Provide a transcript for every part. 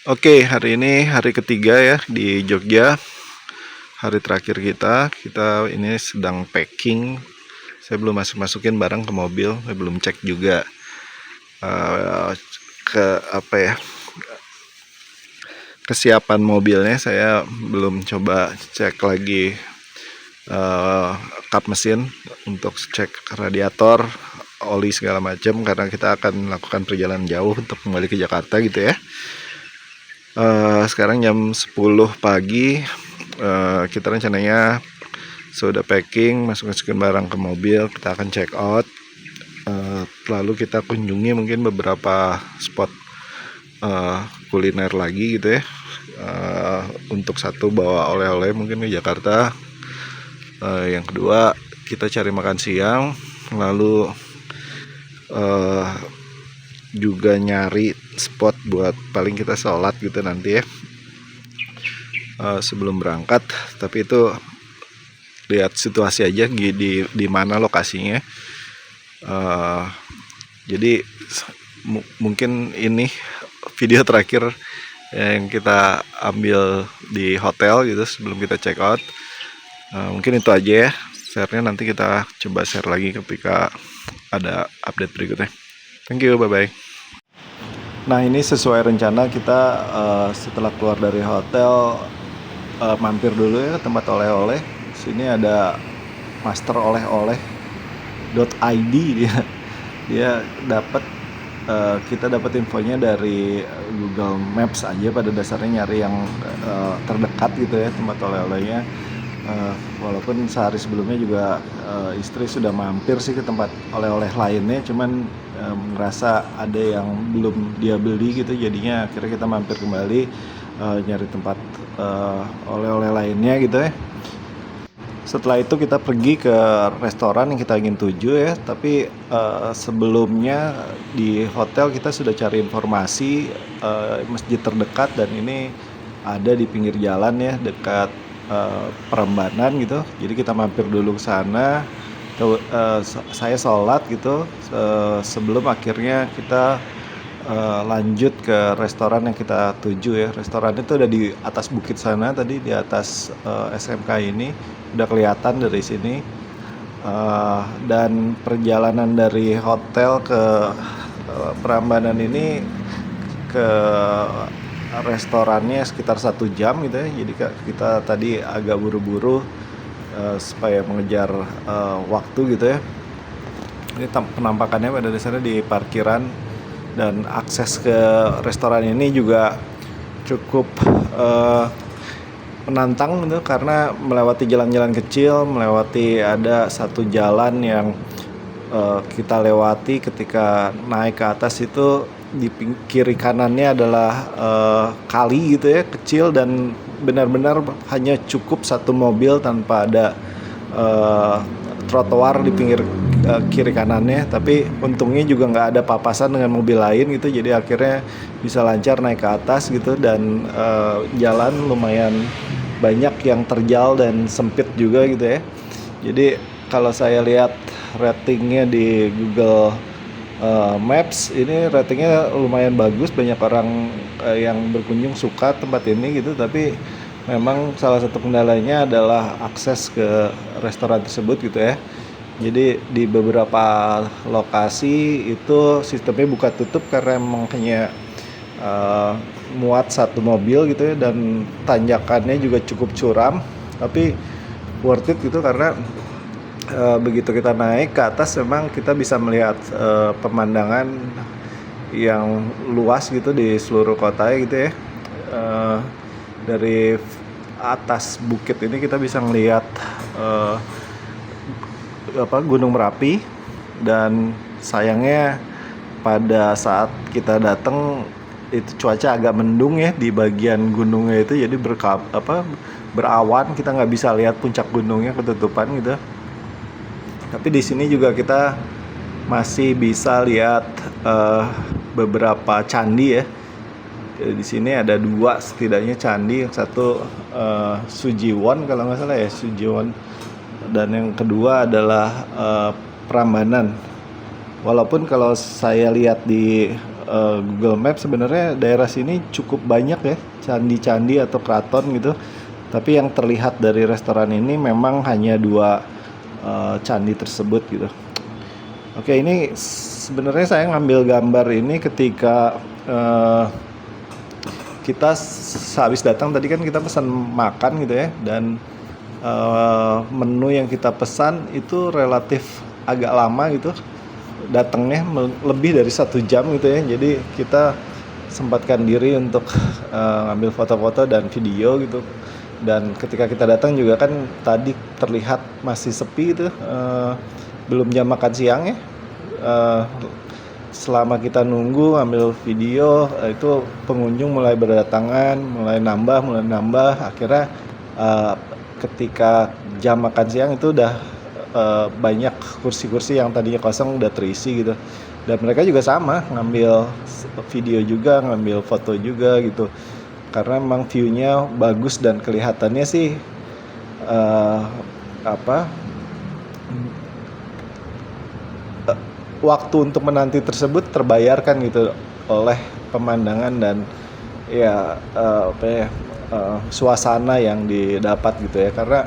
Oke, hari ini hari ketiga ya di Jogja. Hari terakhir kita ini sedang packing. Saya belum masukin barang ke mobil, saya belum cek juga eh, ke apa ya kesiapan mobilnya. Saya belum coba cek lagi eh, kap mesin untuk cek radiator, oli segala macam karena kita akan melakukan perjalanan jauh untuk kembali ke Jakarta gitu ya. Sekarang jam 10 pagi. Kita rencananya sudah packing, masukin barang ke mobil, kita akan check out. Lalu kita kunjungi mungkin beberapa spot eh, kuliner lagi gitu ya. Untuk satu bawa oleh-oleh mungkin ke Jakarta. Yang kedua kita cari makan siang, lalu eh, juga nyari spot buat paling kita sholat gitu nanti ya, sebelum berangkat. Tapi itu lihat situasi aja di mana lokasinya. Uh, jadi mungkin ini video terakhir yang kita ambil di hotel gitu sebelum kita check out. Mungkin itu aja ya share-nya, nanti kita coba share lagi ketika ada update berikutnya. Thank you, bye bye. Nah, ini sesuai rencana kita setelah keluar dari hotel mampir dulu ya ke tempat oleh-oleh. Sini ada master oleh-oleh.id. Dia dapat kita dapat infonya dari Google Maps aja, pada dasarnya nyari yang terdekat gitu ya tempat oleh-olehnya. Walaupun sehari sebelumnya juga istri sudah mampir sih ke tempat oleh-oleh lainnya, cuman ngerasa ada yang belum dia beli gitu, jadinya akhirnya kita mampir kembali nyari tempat oleh-oleh lainnya gitu ya. Setelah itu kita pergi ke restoran yang kita ingin tuju ya, tapi sebelumnya di hotel kita sudah cari informasi masjid terdekat, dan ini ada di pinggir jalan ya, dekat Prambanan gitu. Jadi kita mampir dulu ke sana. Saya sholat gitu sebelum akhirnya kita lanjut ke restoran yang kita tuju ya. Restoran itu ada di atas bukit sana tadi, di atas SMK ini udah kelihatan dari sini. Dan perjalanan dari hotel ke Prambanan ini ke restorannya sekitar 1 jam gitu ya. Jadi kita tadi agak buru-buru supaya mengejar waktu gitu ya. Ini penampakannya pada dasarnya di parkiran, dan akses ke restoran ini juga cukup menantang gitu, karena melewati jalan-jalan kecil, melewati ada satu jalan yang kita lewati ketika naik ke atas itu. Di kiri kanannya adalah kali gitu ya, kecil, dan benar-benar hanya cukup satu mobil tanpa ada trotoar di pinggir kiri kanannya. Tapi untungnya juga nggak ada papasan dengan mobil lain gitu, jadi akhirnya bisa lancar naik ke atas gitu. Dan jalan lumayan banyak yang terjal dan sempit juga gitu ya. Jadi kalau saya lihat ratingnya di Google Maps, ini ratingnya lumayan bagus, banyak orang yang berkunjung suka tempat ini gitu. Tapi memang salah satu kendalanya adalah akses ke restoran tersebut gitu ya. Jadi di beberapa lokasi itu sistemnya buka tutup karena emang hanya muat satu mobil gitu ya, dan tanjakannya juga cukup curam. Tapi worth it gitu, karena begitu kita naik ke atas memang kita bisa melihat pemandangan yang luas gitu di seluruh kota gitu ya. Dari atas bukit ini kita bisa melihat Gunung Merapi. Dan sayangnya pada saat kita datang itu cuaca agak mendung ya di bagian gunungnya itu, jadi berawan, kita nggak bisa lihat puncak gunungnya, ketutupan gitu. Tapi di sini juga kita masih bisa lihat beberapa candi ya. Di sini ada 2 setidaknya candi, yang satu Sujiwon kalau nggak salah ya, Sujiwon, dan yang kedua adalah Prambanan. Walaupun kalau saya lihat di Google Maps sebenarnya daerah sini cukup banyak ya candi-candi atau keraton gitu. Tapi yang terlihat dari restoran ini memang hanya 2 candi tersebut gitu. Oke, ini sebenarnya saya ngambil gambar ini ketika kita sehabis datang tadi kan kita pesan makan gitu ya, dan menu yang kita pesan itu relatif agak lama gitu, datangnya lebih dari 1 jam gitu ya. Jadi kita sempatkan diri untuk ngambil foto-foto dan video gitu. Dan ketika kita datang juga kan tadi terlihat masih sepi itu, belum jam makan siang ya. Selama kita nunggu ambil video, itu pengunjung mulai berdatangan, mulai nambah. Akhirnya ketika jam makan siang itu udah banyak kursi-kursi yang tadinya kosong udah terisi gitu. Dan mereka juga sama, ngambil video juga, ngambil foto juga gitu. Karena memang view-nya bagus dan kelihatannya sih waktu untuk menanti tersebut terbayarkan gitu oleh pemandangan dan ya suasana yang didapat gitu ya. Karena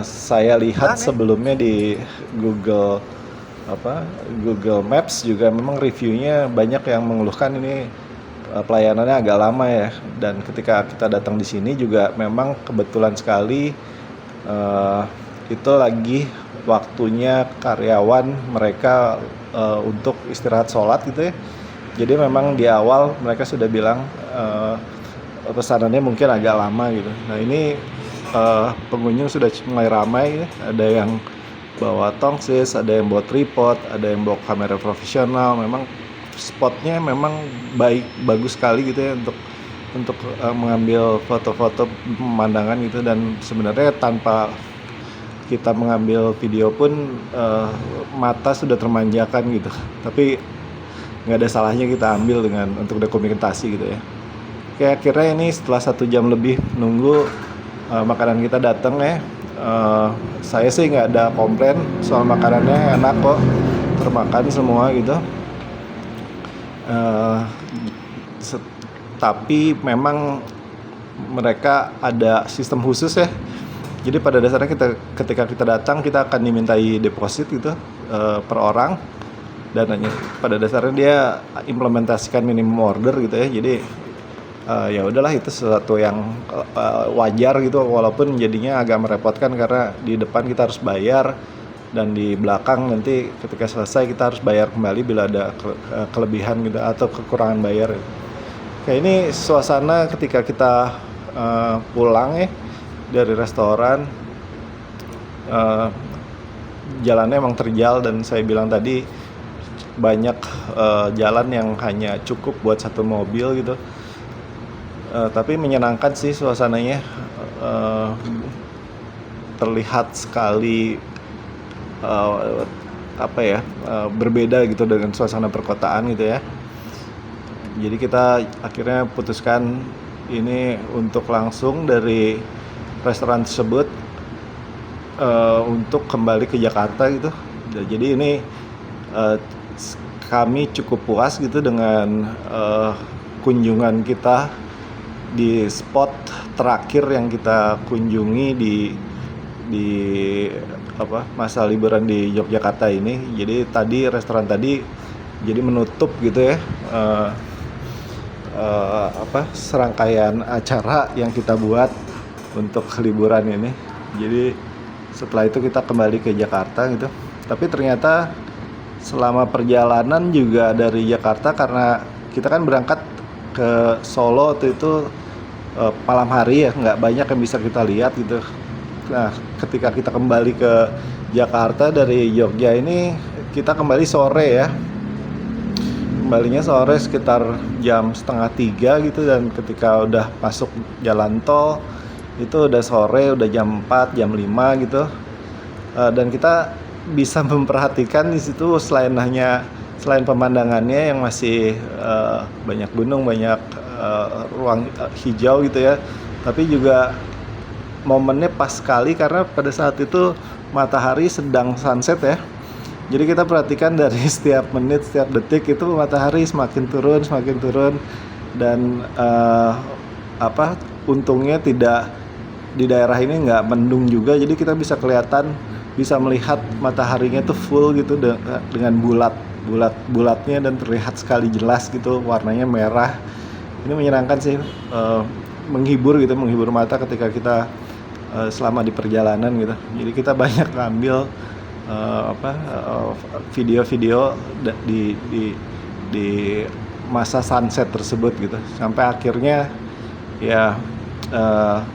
saya lihat sebelumnya di Google Maps juga memang reviewnya banyak yang mengeluhkan ini pelayanannya agak lama ya. Dan ketika kita datang di sini juga memang kebetulan sekali itu lagi waktunya karyawan mereka untuk istirahat sholat gitu ya. Jadi memang di awal mereka sudah bilang pesanannya mungkin agak lama gitu. Nah ini pengunjung sudah mulai ramai ya. Ada yang bawa tongsis, ada yang bawa tripod, ada yang bawa kamera profesional. Memang spotnya memang bagus sekali gitu ya untuk mengambil foto-foto pemandangan gitu. Dan sebenarnya tanpa kita mengambil video pun mata sudah termanjakan gitu. Tapi nggak ada salahnya kita ambil untuk dokumentasi gitu ya. Oke, akhirnya ini setelah 1 jam lebih nunggu makanan kita datang ya. Saya sih nggak ada komplain soal makanannya, enak kok, termakan semua gitu. Tapi memang mereka ada sistem khusus ya. Jadi pada dasarnya ketika kita datang kita akan dimintai deposit gitu per orang, dan pada dasarnya dia implementasikan minimum order gitu ya. Jadi ya udahlah, itu sesuatu yang wajar gitu, walaupun jadinya agak merepotkan karena di depan kita harus bayar dan di belakang nanti ketika selesai kita harus bayar kembali bila ada kelebihan gitu atau kekurangan bayar. Kayak ini suasana ketika kita pulang ya dari restoran. Jalannya emang terjal dan saya bilang tadi banyak jalan yang hanya cukup buat 1 mobil gitu. Tapi menyenangkan sih suasananya, terlihat sekali berbeda gitu dengan suasana perkotaan gitu ya. Jadi kita akhirnya putuskan ini untuk langsung dari restoran tersebut untuk kembali ke Jakarta gitu. Jadi ini kami cukup puas gitu dengan kunjungan kita di spot terakhir yang kita kunjungi di masa liburan di Yogyakarta ini. Jadi tadi restoran tadi jadi menutup gitu ya serangkaian acara yang kita buat untuk liburan ini. Jadi setelah itu kita kembali ke Jakarta gitu. Tapi ternyata selama perjalanan juga dari Jakarta, karena kita kan berangkat ke Solo itu malam hari ya, nggak banyak yang bisa kita lihat gitu. Nah ketika kita kembali ke Jakarta dari Jogja ini, kita kembali sore ya. Kembalinya sore sekitar jam 2:30 gitu, dan ketika udah masuk jalan tol itu udah sore, udah jam 4, jam 5 gitu. Dan kita bisa memperhatikan di situ selain pemandangannya yang masih banyak gunung, banyak ruang hijau gitu ya, tapi juga momennya pas sekali karena pada saat itu matahari sedang sunset ya. Jadi kita perhatikan dari setiap menit, setiap detik itu matahari semakin turun, dan untungnya tidak di daerah ini nggak mendung juga, jadi kita bisa melihat mataharinya tuh full gitu dengan bulatnya, dan terlihat sekali jelas gitu, warnanya merah. Ini menyenangkan sih, menghibur mata ketika kita selama di perjalanan gitu. Jadi kita banyak ngambil video-video di masa sunset tersebut gitu, sampai akhirnya ya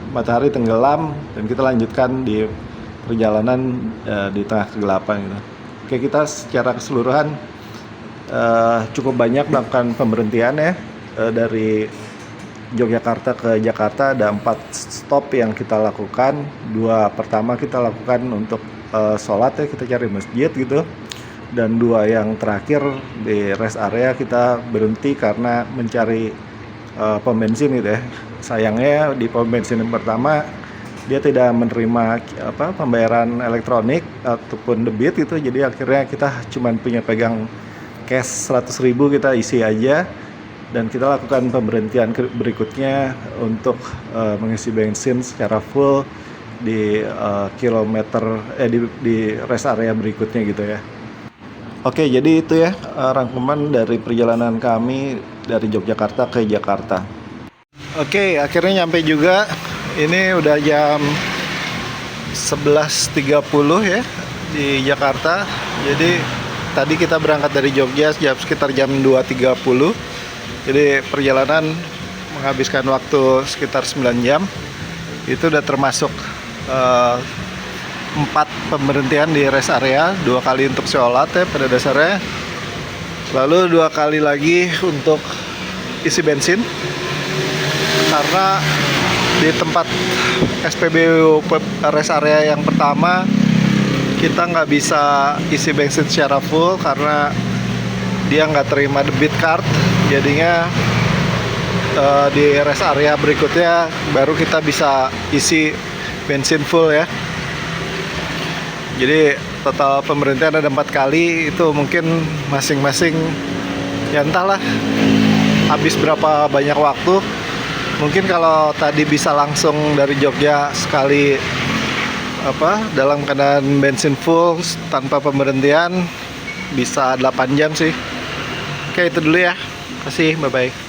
matahari tenggelam dan kita lanjutkan di perjalanan di tengah kegelapan gitu. Oke, kita secara keseluruhan cukup banyak melakukan pemberhentian ya, dari Yogyakarta ke Jakarta ada 4 stop yang kita lakukan. 2 pertama kita lakukan untuk sholat ya, kita cari masjid gitu, dan 2 yang terakhir di rest area kita berhenti karena mencari pom bensin gitu ya. Sayangnya di pom bensin yang pertama dia tidak menerima pembayaran elektronik ataupun debit gitu, jadi akhirnya kita cuma punya pegang cash 100.000, kita isi aja, dan kita lakukan pemberhentian berikutnya untuk mengisi bensin secara full di di rest area berikutnya gitu ya. Oke, jadi itu ya rangkuman dari perjalanan kami dari Yogyakarta ke Jakarta. Oke, akhirnya nyampe juga. Ini udah jam 11.30 ya di Jakarta. Jadi tadi kita berangkat dari Jogja sekitar jam 2.30. Jadi perjalanan menghabiskan waktu sekitar 9 jam. Itu udah termasuk 4 pemberhentian di rest area, 2 kali untuk sholat ya pada dasarnya, lalu 2 kali lagi untuk isi bensin, karena di tempat SPBU rest area yang pertama kita nggak bisa isi bensin secara full karena dia nggak terima debit card. Jadinya di rest area berikutnya baru kita bisa isi bensin full ya. Jadi total pemberhentian ada 4 kali, itu mungkin masing-masing ya entahlah habis berapa banyak waktu. Mungkin kalau tadi bisa langsung dari Jogja sekali dalam keadaan bensin full tanpa pemberhentian bisa 8 jam sih. Oke, itu dulu ya. Terima kasih, bye bye.